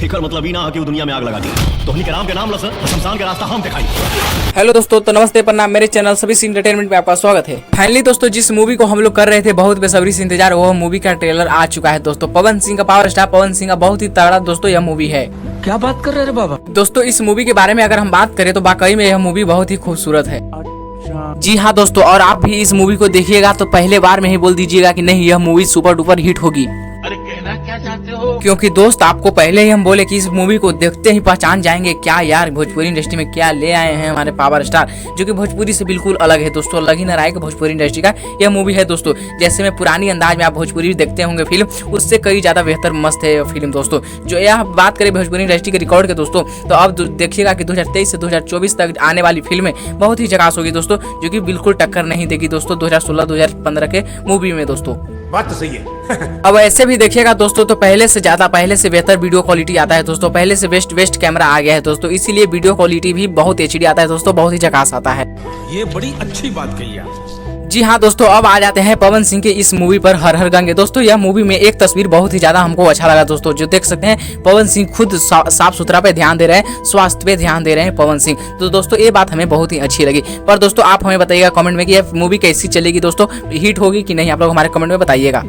एकर मतलब ही ना कि दुनिया में आग लगा दी तो के नाम के नाम लस शमशान के रास्ता हम दिखाई। हेलो दोस्तों, तो नमस्ते, प्रणाम। मेरे चैनल सभी एंटरटेनमेंट में आपका स्वागत है। फाइनली दोस्तों, जिस मूवी को हम लोग कर रहे थे बहुत बेसब्री से इंतजार, वो मूवी का ट्रेलर आ चुका है दोस्तों। पवन सिंह का, पावर स्टार पवन सिंह का बहुत ही तगड़ा दोस्तों यह मूवी है। क्या बात कर रहे हैं बाबा? दोस्तों इस मूवी के बारे में अगर हम बात करें तो वाकई में यह मूवी बहुत ही खूबसूरत है। जी हाँ दोस्तों, और आप भी इस मूवी को देखिएगा तो पहले बार में ही बोल दीजिएगा कि नहीं, यह मूवी सुपर डुपर हिट होगी। अरे कहना क्या चाहते हो? क्योंकि दोस्त आपको पहले ही हम बोले कि इस मूवी को देखते ही पहचान जाएंगे क्या यार भोजपुरी इंडस्ट्री में क्या ले आए हैं हमारे पावर स्टार, जो कि भोजपुरी से बिल्कुल अलग है दोस्तों। अलग ही नारायक भोजपुरी इंडस्ट्री का यह मूवी है दोस्तों। जैसे में पुरानी अंदाज में आप भोजपुरी देखते होंगे फिल्म, उससे कई ज्यादा बेहतर मस्त है यह फिल्म दोस्तों। जो यह बात करें भोजपुरी इंडस्ट्री के रिकॉर्ड के दोस्तों, तो अब देखिएगा कि 2023 से 2024 तक आने वाली फिल्में बहुत ही झकास होगी दोस्तों, जो कि बिल्कुल टक्कर नहीं देगी दोस्तों 2016-2015 के मूवी में दोस्तों। बात तो सही है। अब ऐसे भी देखिएगा दोस्तों तो पहले से बेहतर वीडियो क्वालिटी आता है दोस्तों। पहले से बेस्ट कैमरा आ गया है दोस्तों, इसीलिए वीडियो क्वालिटी भी बहुत एचडी आता है दोस्तों, बहुत ही झकास आता है। ये बड़ी अच्छी बात कही आप। जी हाँ दोस्तों, अब आ जाते हैं पवन सिंह के इस मूवी पर, हर हर गंगे। दोस्तों यह मूवी में एक तस्वीर बहुत ही ज्यादा हमको अच्छा लगा दोस्तों, जो देख सकते हैं पवन सिंह खुद साफ सुथरा पे ध्यान दे रहे हैं, स्वास्थ्य पे ध्यान दे रहे हैं पवन सिंह। तो दोस्तों ये बात हमें बहुत ही अच्छी लगी। पर दोस्तों आप हमें बताइएगा कमेंट में कि यह मूवी कैसी चलेगी दोस्तों, हिट होगी कि नहीं, आप लोग हमारे कमेंट में बताइएगा।